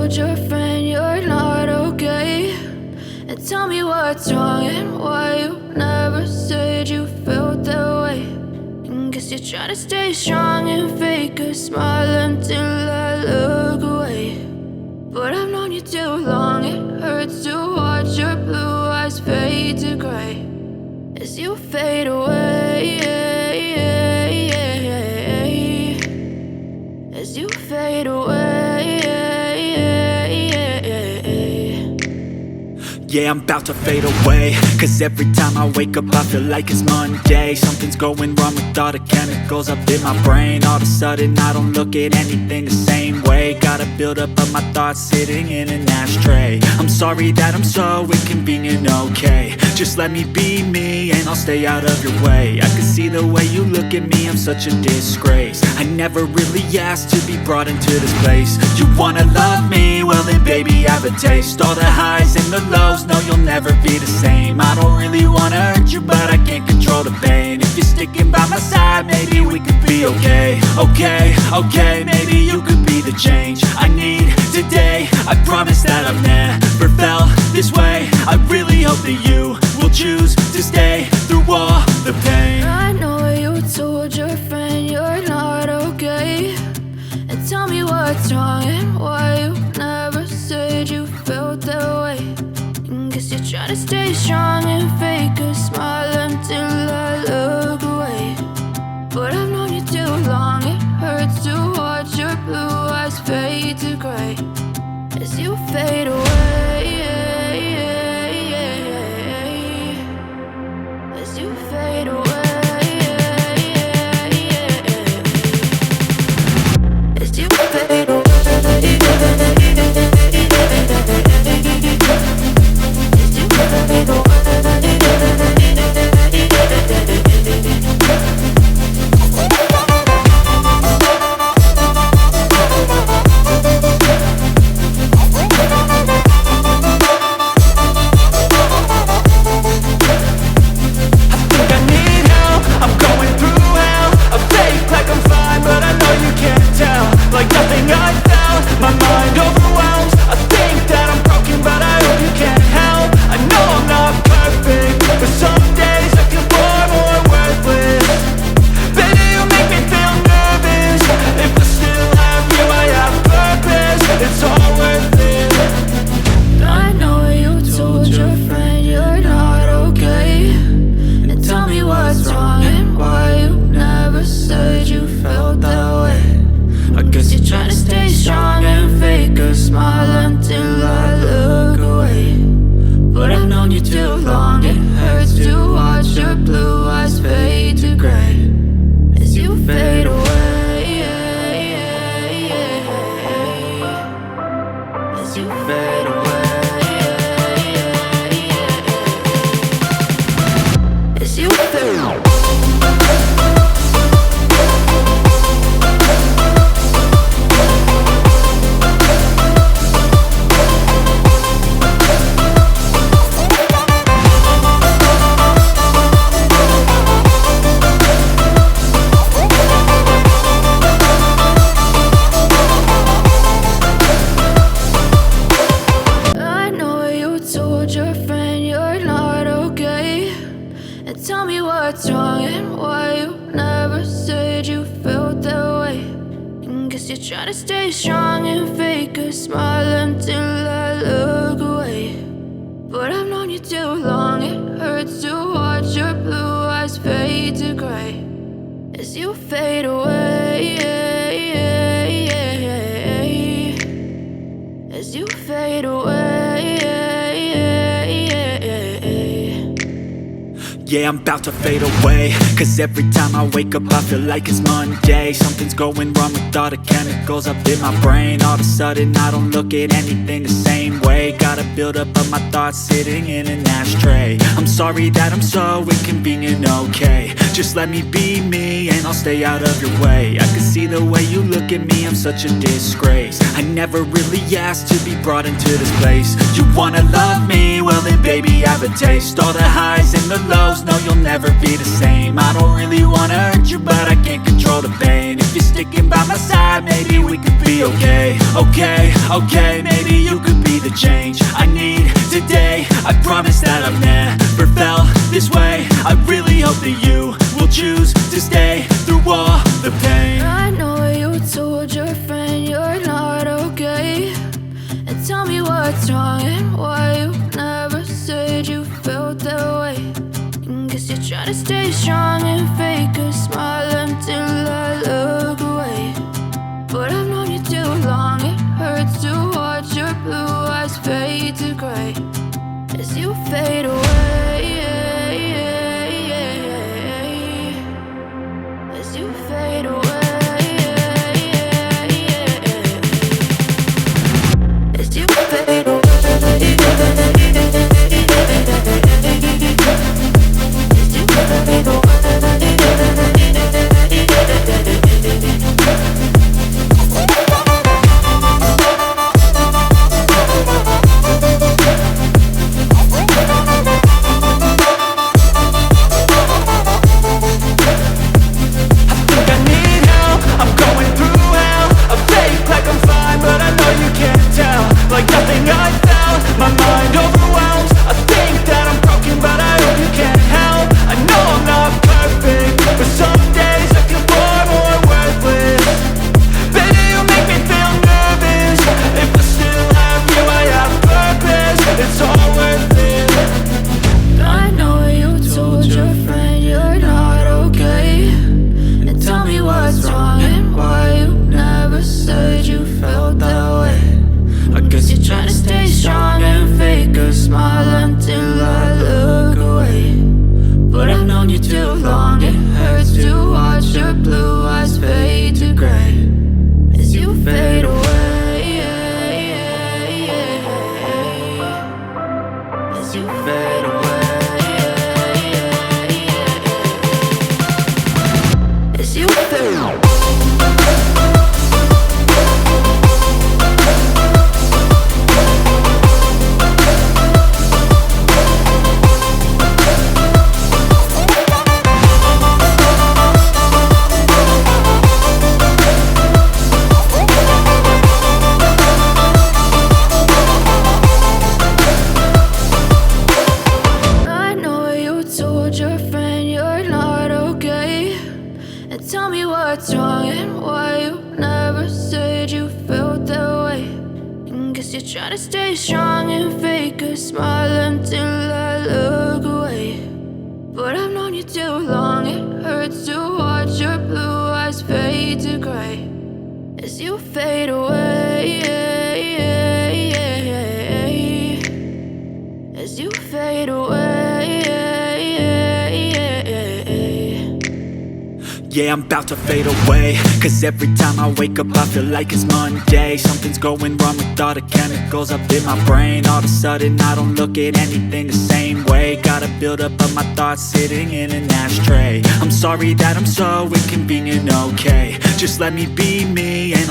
told your friend you're not okay? And tell me what's wrong and why you never said you felt that way. And guess you're trying to stay strong and fake a smile until I look away. But I've known you too long, it hurts to watch your blue eyes fade to gray as you fade away, as you fade away. Yeah, I'm about to fade away, cause every time I wake up I feel like it's Monday. Something's going wrong with all the chemicals up in my brain. All of a sudden I don't look at anything the same way. Got a buildup of my thoughts sitting in an ashtray. I'm sorry that I'm so inconvenient, okay? Just let me be me and I'll stay out of your way. I can see the way you look at me, I'm such a disgrace. I never really asked to be brought into this place. You wanna love me? Well then baby, have a taste. All the highs and the lows, no, you'll never be the same. I don't really wanna hurt you, but I can't control the pain. If you're sticking by my side, maybe we could be okay. Okay, maybe you could be the change I need today. I promise that I've never felt this way. I really hope that you will choose to stay through all the pain. I know you told your friend you're not okay. And tell me what's wrong and why you never said you felt that way. Guess you're trying to stay strong and fake a smile until I look away. But I've known you too long, it hurts to watch your blue eyes fade to gray as you fade away, as you fade away, as you fade away. Try to stay strong and fake a smile until I look away. But I've known you too long, it hurts to watch your blue eyes fade to gray as you fade away, as you fade away. Yeah, I'm about to fade away, cause every time I wake up I feel like it's Monday. Something's going wrong with all the chemicals up in my brain. All of a sudden I don't look at anything the same way. Got a buildup of my thoughts sitting in an ashtray. I'm sorry that I'm so inconvenient, okay? Just let me be me and I'll stay out of your way. I can see the way you look at me, I'm such a disgrace. I never really asked to be brought into this place. You wanna love me? Well then baby, have a taste. All the highs and the lows, no you'll never be the same. I don't really wanna hurt you, but I can't control the pain. If you're sticking by my side, maybe we could be okay. Okay, maybe you could be the change I need today. I promise that I've never felt this way. I really hope that you will choose to stay through all the pain. I know you told your friend you're not okay, and tell me what's wrong and why you never said you felt that way. And guess you're trying to stay strong and fake a smile until I look away. But I've known you too long, it hurts to watch your blue eyes fade to gray as you fade away. As you fade away. As you fade away. As you fade away. Like nothing I felt, my mind overwhelms. I think that I'm broken, but I hope you can't help. I know I'm not perfect, but some days I feel far more worthless. Baby, you make me feel nervous. If I still have you, I have purpose. It's all worth it. I know you told your friend you're not okay, and tell me what's wrong and why you never said you felt that way. I guess you're trying to stay strong and fake a smile until I look away. But I've known you too long, it hurts to watch your blue eyes fade to gray as you fade away. As you fade away. As you fade away. Tell me what's wrong and why you never said you felt that way. And guess you're trying to stay strong and fake a smile until I look away. But I've known you too long, it hurts to watch your blue eyes fade to gray as you fade away. As you fade away. Yeah, I'm about to fade away, cause every time I wake up I feel like it's Monday. Something's going wrong with all the chemicals up in my brain. All of a sudden I don't look at anything the same way. Got a buildup of my thoughts sitting in an ashtray. I'm sorry that I'm so inconvenient, okay. Just let me be me and